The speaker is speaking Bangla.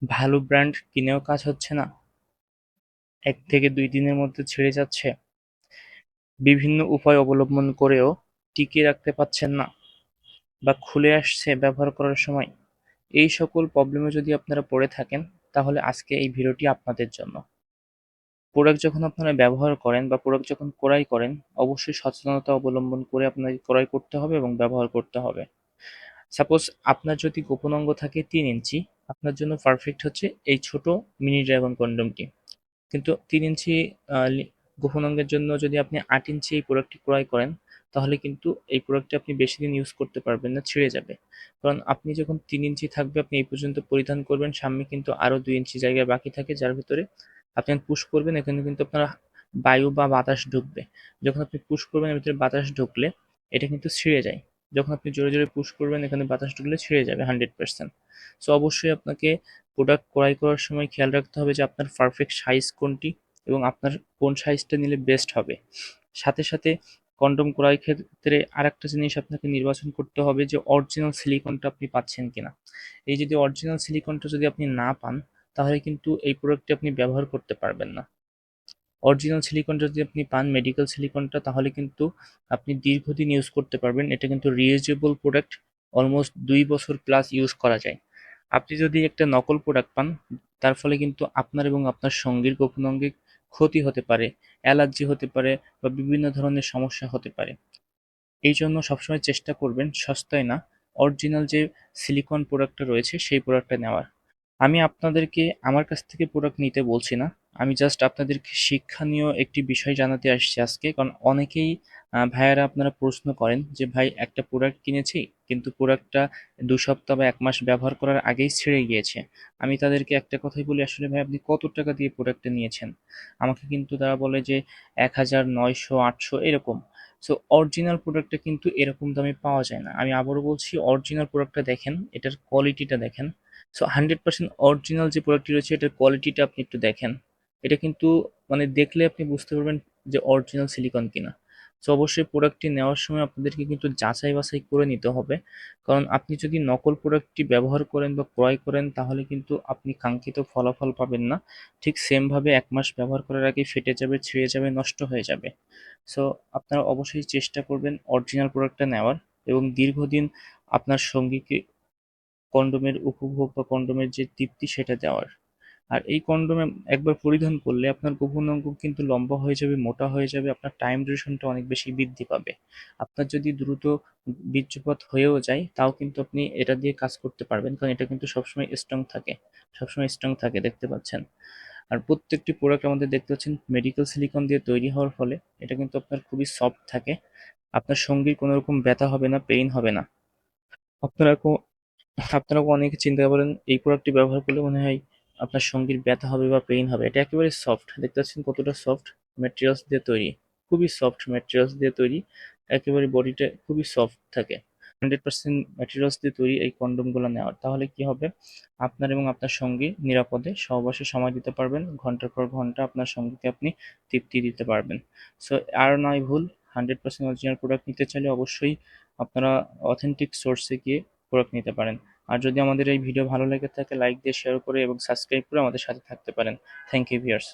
ভালো ব্র্যান্ড কিনেও কাজ হচ্ছে না, 1 থেকে 2 দিনের মধ্যে ছেড়ে যাচ্ছে, বিভিন্ন উপায় অবলম্বন করেও টিকিয়ে রাখতে পারছেন না বা খুলে আসছে ব্যবহার করার সময়, এই সকল প্রবলেমে যদি আপনারা পড়ে থাকেন তাহলে আজকে এই ভিডিওটি আপনাদের জন্য। প্রোডাক্ট যখন আপনারা ব্যবহার করেন বা প্রোডাক্ট যখন ক্রয় করেন, অবশ্যই সচেতনতা অবলম্বন করে আপনাকে ক্রয় করতে হবে এবং ব্যবহার করতে হবে। সাপোজ আপনার যদি গোপন অঙ্গ থাকে 3 ইঞ্চি, আপনার জন্য পারফেক্ট হচ্ছে এই ছোট মিনি ড্রাগন কন্ডোমটি। কিন্তু 3 ইঞ্চি গোপন অঙ্গের জন্য যদি আপনি 8 ইঞ্চি এই প্রোডাক্টটি ক্রয় করেন, তাহলে কিন্তু এই প্রোডাক্টটি আপনি বেশি দিন ইউজ করতে পারবেন না, ছিঁড়ে যাবে। কারণ আপনি যখন 3 ইঞ্চি থাকবে আপনি এই পর্যন্ত পরিধান করবেন, সামনে কিন্তু আরও 2 ইঞ্চি জায়গায় বাকি থাকে, যার ভিতরে আপনি পুশ করবেন, এখানে কিন্তু আপনার বায়ু বা বাতাস ঢুকবে। যখন আপনি পুশ করবেন এর ভিতরে বাতাস ঢুকলে এটা কিন্তু ছিঁড়ে যায়। যখন আপনি জোরে জোরে পুশ করবেন এখানে বাতাস ঢুকলে ছিঁড়ে যাবে 100%। সো অবশ্যই আপনাকে প্রোডাক্ট ক্রয় করার সময় খেয়াল রাখতে হবে যে আপনার পারফেক্ট সাইজ কোনটি এবং আপনার কোন সাইজটা নিলে বেস্ট হবে। সাথে সাথে কন্ডোম ক্রয়ের ক্ষেত্রে আরেকটা জিনিস আপনাকে নির্বাচন করতে হবে যে অরিজিনাল সিলিকনটা আপনি পাচ্ছেন কিনা। এই যদি অরিজিনাল সিলিকনটা যদি আপনি না পান, তাহলে কিন্তু এই প্রোডাক্টটি আপনি ব্যবহার করতে পারবেন না। অরিজিনাল সিলিকন যদি আপনি পান, মেডিকেল সিলিকনটা, তাহলে কিন্তু আপনি দীর্ঘদিন ইউজ করতে পারবেন। এটা কিন্তু রিইউজেবল প্রোডাক্ট, অলমোস্ট 2 বছর প্লাস ইউজ করা যায়। আপনি যদি একটা নকল প্রোডাক্ট পান, তার ফলে কিন্তু আপনার এবং আপনার সঙ্গীর গোপন অঙ্গে ক্ষতি হতে পারে, অ্যালার্জি হতে পারে বা বিভিন্ন ধরনের সমস্যা হতে পারে। এই জন্য সবসময় চেষ্টা করবেন সস্তায় না, অরিজিনাল যে সিলিকন প্রোডাক্টটা রয়েছে সেই প্রোডাক্টটা নেওয়ার। আমি আপনাদেরকে আমার কাছ থেকে প্রোডাক্ট নিতে বলছি না, আমি জাস্ট আপনাদেরকে শিক্ষণীয় একটি বিষয় জানাতে আসছি আজকে। কারণ অনেকেই ভাইয়ারা আপনারা প্রশ্ন করেন যে ভাই একটা প্রোডাক্ট কিনেছি কিন্তু প্রোডাক্টটা 2 সপ্তাহ বা 1 মাস ব্যবহার করার আগেই ছিঁড়ে গিয়েছে। আমি তাদেরকে একটা কথাই বলি, আসলে ভাই আপনি কত টাকা দিয়ে প্রোডাক্টটা নিয়েছেন? আমাকে কিন্তু তারা বলে যে 1,000, 900, 800 এরকম। সো অরিজিনাল প্রোডাক্টটা কিন্তু এরকম দামে পাওয়া যায় না। আমি আবারও বলছি, অরিজিনাল প্রোডাক্টটা দেখেন, এটার কোয়ালিটিটা দেখেন। সো 100% অরিজিনাল যে প্রোডাক্টটি রয়েছে এটার কোয়ালিটিটা আপনি একটু দেখেন। এটা কিন্তু মানে দেখলে আপনি বুঝতে পারবেন যে অরিজিনাল সিলিকন কিনা। সো অবশ্যই প্রোডাক্টটি নেওয়ার সময় আপনাদেরকে কিন্তু যাচাই বাছাই করে নিতে হবে। কারণ আপনি যদি নকল প্রোডাক্টটি ব্যবহার করেন বা ক্রয় করেন তাহলে কিন্তু আপনি কাঙ্ক্ষিত ফলাফল পাবেন না। ঠিক সেমভাবে 1 মাস ব্যবহার করার আগেই ফেটে যাবে, ছিঁড়ে যাবে, নষ্ট হয়ে যাবে। সো আপনারা অবশ্যই চেষ্টা করবেন অরিজিনাল প্রোডাক্টটা নেওয়ার এবং দীর্ঘদিন আপনার সঙ্গীকে কন্ডোমের উপভোগ বা কন্ডোমের যে তৃপ্তি সেটা দেওয়ার। আর এই কন্ডোম একবার পরিধান করলে আপনার গোপন অঙ্গ কিন্তু লম্বা হয়ে যাবে, মোটা হয়ে যাবে, আপনার টাইম ডিউরেশনটা অনেক বেশি বৃদ্ধি পাবে। আপনার যদি দ্রুত বীর্যপাত হয়েও যায় তাও কিন্তু আপনি এটা দিয়ে কাজ করতে পারবেন, কারণ এটা কিন্তু সবসময় স্ট্রং থাকে, সবসময় স্ট্রং থাকে, দেখতে পাচ্ছেন। আর প্রত্যেকটি প্রোডাক্ট আমাদের দেখতে পাচ্ছেন মেডিকেল সিলিকন দিয়ে তৈরি হওয়ার ফলে এটা কিন্তু আপনার খুবই সফট থাকে। আপনার সঙ্গীর কোনো রকম ব্যথা হবে না, পেইন হবে না। আপনারা আপনারা অনেকে চিন্তা করেন এই প্রোডাক্টটি ব্যবহার করলে মনে হয় আপনার সঙ্গীর ব্যথা হবে বা পেইন হবে। এটা একেবারে সফট, দেখতে পাচ্ছেন কতটা সফট ম্যাটেরিয়ালস দিয়ে তৈরি, খুবই সফট ম্যাটেরিয়ালস দিয়ে তৈরি, একেবারে বডিটা খুবই সফট থাকে। 100% ম্যাটেরিয়ালস দিয়ে তৈরি এই কন্ডোমগুলো নেওয়ার, তাহলে কি হবে, আপনার এবং আপনার সঙ্গী নিরাপদে সহবাসে সময় দিতে পারবেন, ঘন্টার পর ঘন্টা আপনার সঙ্গীকে আপনি তৃপ্তি দিতে পারবেন। সো আর নয় ভুল, 100% অরিজিনাল প্রোডাক্ট নিতে চাইলে অবশ্যই আপনারা অথেন্টিক সোর্সে গিয়ে প্রোডাক্ট নিতে পারেন। আর যদি আমাদের এই ভিডিও ভালো লেগে থাকে লাইক দিয়ে শেয়ার করে এবং সাবস্ক্রাইব করে আমাদের সাথে থাকতে পারেন। Thank you viewers.